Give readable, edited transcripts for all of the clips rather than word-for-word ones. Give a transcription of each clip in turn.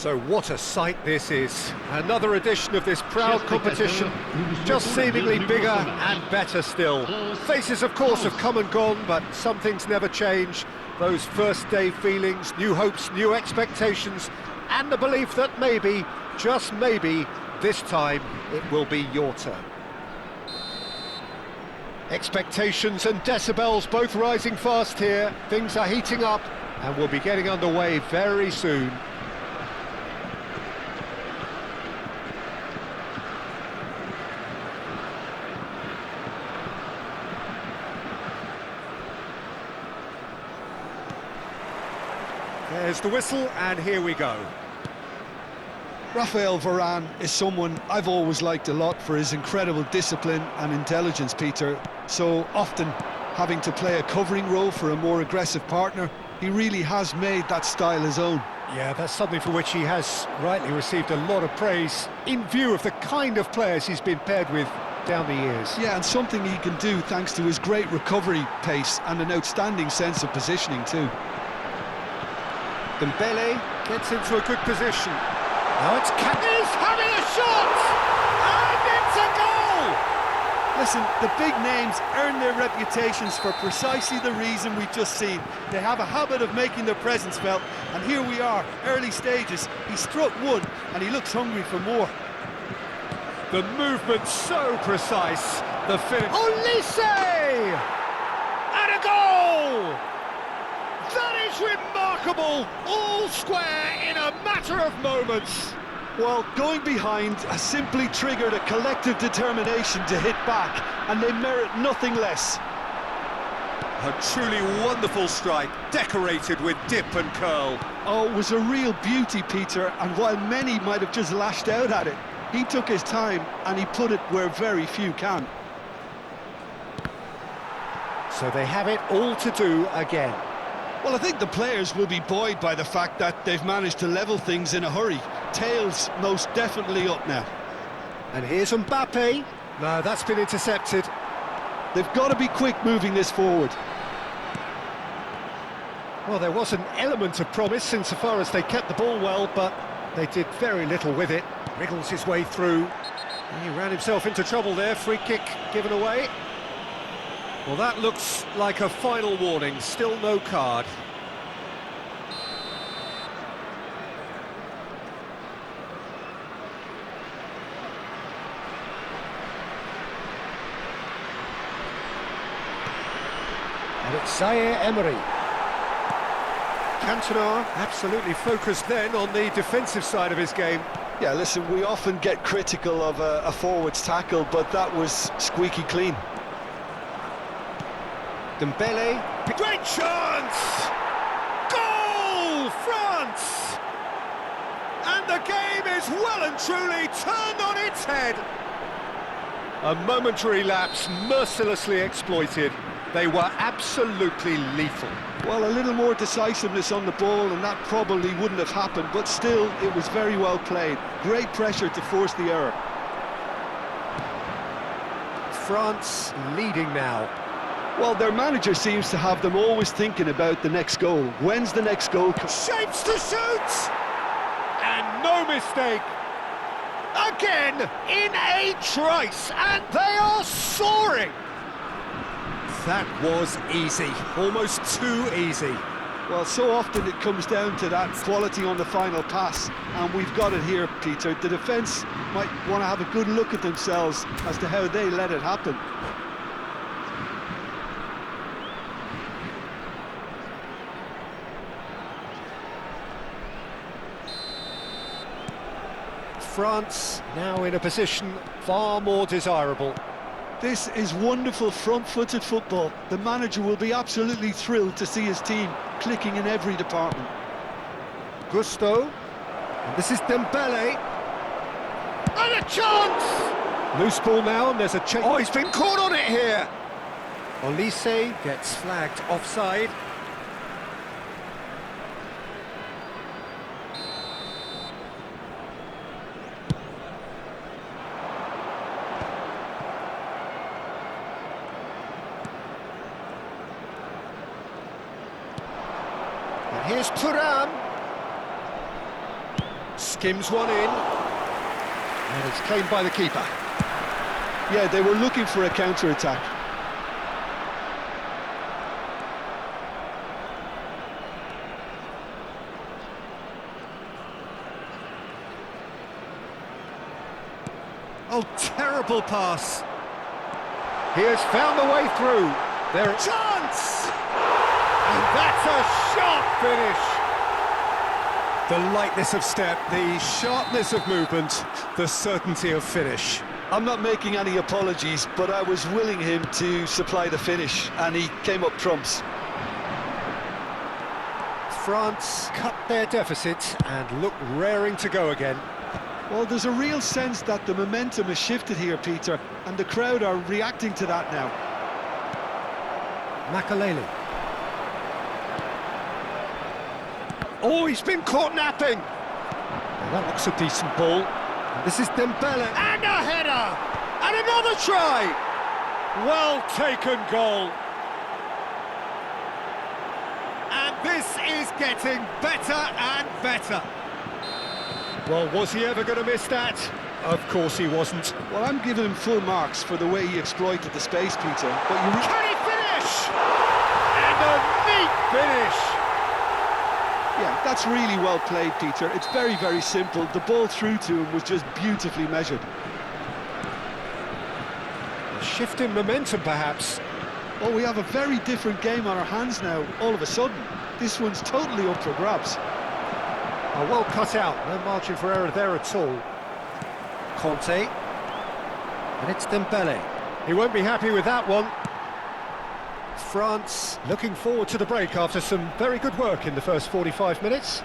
So what a sight this is. Another edition of this proud competition, just seemingly bigger and better still. Faces, of course, have come and gone, but some things never change. Those first day feelings, new hopes, new expectations, and the belief that maybe, just maybe, this time it will be your turn. Expectations and decibels both rising fast here. Things are heating up and we'll be getting underway very soon. There's the whistle, and here we go. Raphael Varane is someone I've always liked a lot for his incredible discipline and intelligence, Peter. So often having to play a covering role for a more aggressive partner, he really has made that style his own. Yeah, that's something for which he has rightly received a lot of praise in view of the kind of players he's been paired with down the years. Yeah, and something he can do thanks to his great recovery pace and an outstanding sense of positioning too. Dembele gets into a good position. Now it's He's having a shot! And it's a goal! Listen, the big names earn their reputations for precisely the reason we've just seen. They have a habit of making their presence felt, and here we are, early stages. He struck one, and he looks hungry for more. The movement's so precise. The finish. Olise! And a goal! That is remarkable! All square in a matter of moments. Well, going behind has simply triggered a collective determination to hit back, and they merit nothing less. A truly wonderful strike, decorated with dip and curl. Oh, it was a real beauty, Peter, and while many might have just lashed out at it, he took his time and he put it where very few can. So they have it all to do again. Well, I think the players will be buoyed by the fact that they've managed to level things in a hurry. Tails most definitely up now. And here's Mbappe. No, that's been intercepted. They've got to be quick moving this forward. Well, there was an element of promise insofar as they kept the ball well, but they did very little with it. Wriggles his way through. He ran himself into trouble there. Free kick given away. Well, that looks like a final warning. Still no card. And it's Zaire Emery. Cantona absolutely focused then on the defensive side of his game. Yeah, listen, we often get critical of a forward's tackle, but that was squeaky clean. Dembele, great chance! Goal, France! And the game is well and truly turned on its head. A momentary lapse mercilessly exploited. They were absolutely lethal. Well, a little more decisiveness on the ball and that probably wouldn't have happened, but still, it was very well played. Great pressure to force the error. France leading now. Well, their manager seems to have them always thinking about the next goal. When's the next goal? Shapes to shoot! And no mistake. Again, in a trice, and they are soaring. That was easy, almost too easy. Well, so often it comes down to that quality on the final pass, and we've got it here, Peter. The defence might want to have a good look at themselves as to how they let it happen. France now in a position far more desirable. This is wonderful front-footed football. The manager will be absolutely thrilled to see his team clicking in every department. Gusto, and this is Dembele. And a chance! Loose ball now, and there's a change. Oh, he's been caught on it here! Olise gets flagged offside. And here's Thuram. Skims one in. And it's claimed by the keeper. Yeah, they were looking for a counter-attack. Oh, terrible pass. He has found the way through. There, chance! And that's a sharp finish. The lightness of step, the sharpness of movement, the certainty of finish. I'm not making any apologies, but I was willing him to supply the finish, and he came up trumps. France cut their deficit and look raring to go again. Well, there's a real sense that the momentum has shifted here, Peter, and the crowd are reacting to that now. Makelele. Oh, he's been caught napping. Now that looks a decent ball. And this is Dembele. And a header! And another try! Well taken goal. And this is getting better and better. Well, was he ever going to miss that? Of course he wasn't. Well, I'm giving him full marks for the way he exploited the space, Peter. But you can he finish? And a neat finish. Yeah, that's really well played, Peter. It's very, very simple. The ball through to him was just beautifully measured. A shift in momentum, perhaps. Oh, we have a very different game on our hands now, all of a sudden. This one's totally up for grabs. Oh, well cut out, no margin for error there at all. Conte. And it's Dembele. He won't be happy with that one. France looking forward to the break after some very good work in the first 45 minutes.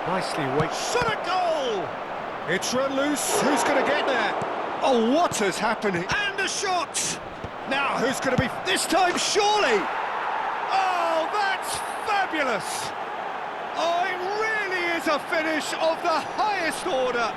Nicely weighted. Shot a goal! It's run loose. Who's going to get there? Oh, what has happened? And a shot! Now, who's going to be... This time, surely! Oh, that's fabulous! Oh, it really is a finish of the highest order!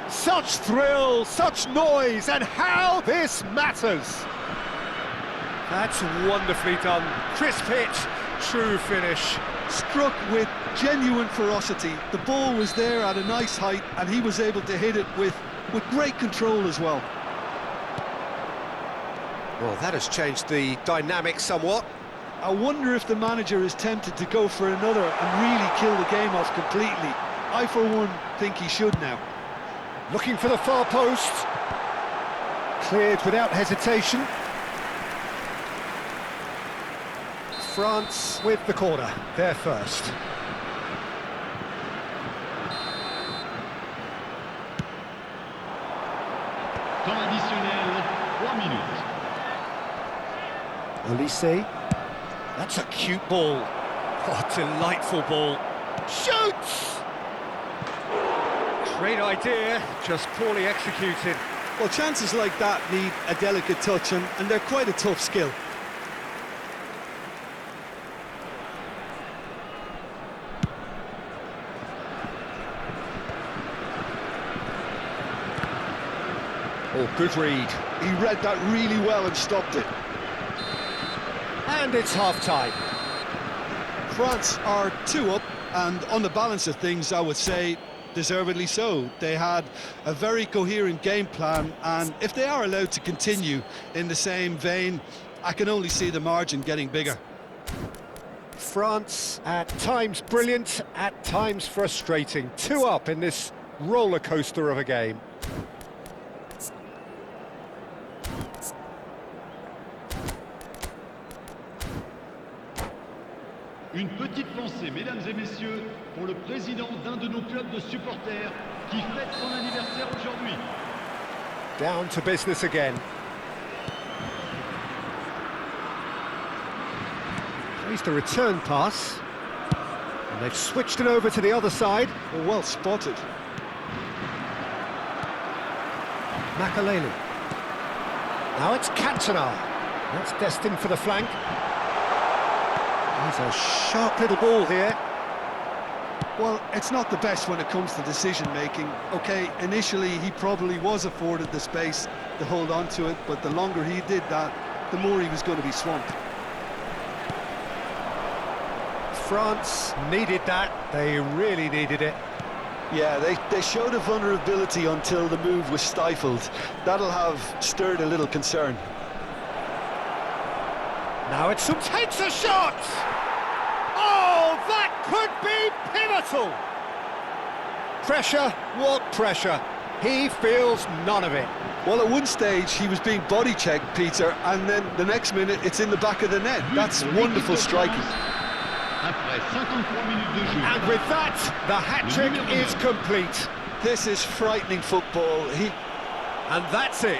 Such thrill, such noise, and how this matters! That's wonderfully done. Crisp hit, true finish. Struck with genuine ferocity. The ball was there at a nice height, and he was able to hit it with great control as well. Well, that has changed the dynamic somewhat. I wonder if the manager is tempted to go for another and really kill the game off completely. I, for one, think he should now. Looking for the far post. Cleared without hesitation. France with the corner, they're first. Temps additionnel, 3 minutes. Olise. That's a cute ball. Oh, delightful ball. Shoots! Great idea, just poorly executed. Well, chances like that need a delicate touch, and they're quite a tough skill. Oh, good read. He read that really well and stopped it. And it's half-time. France are 2 up, and on the balance of things, I would say deservedly so. They had a very coherent game plan, and if they are allowed to continue in the same vein, I can only see the margin getting bigger. France, at times brilliant, at times frustrating. 2 up in this roller coaster of a game. Une petite pensée, mesdames et messieurs, pour le président d'un de nos clubs de supporters qui fête son anniversaire aujourd'hui. Down to business again. Plays the return pass. And they've switched it over to the other side. Well spotted. Makaleli. Now it's Cantona. That's destined for the flank. He's a sharp little ball here. Well, it's not the best when it comes to decision-making. OK, initially he probably was afforded the space to hold on to it, but the longer he did that, the more he was going to be swamped. France needed that. They really needed it. Yeah, they showed a vulnerability until the move was stifled. That'll have stirred a little concern. Now it's takes a shot! Oh, that could be pivotal! Pressure, what pressure? He feels none of it. Well, at one stage he was being body checked, Peter, and then the next minute it's in the back of the net. That's wonderful striking. Après 53 minutes de jeu. And with that, the hat-trick is complete. This is frightening football. And that's it.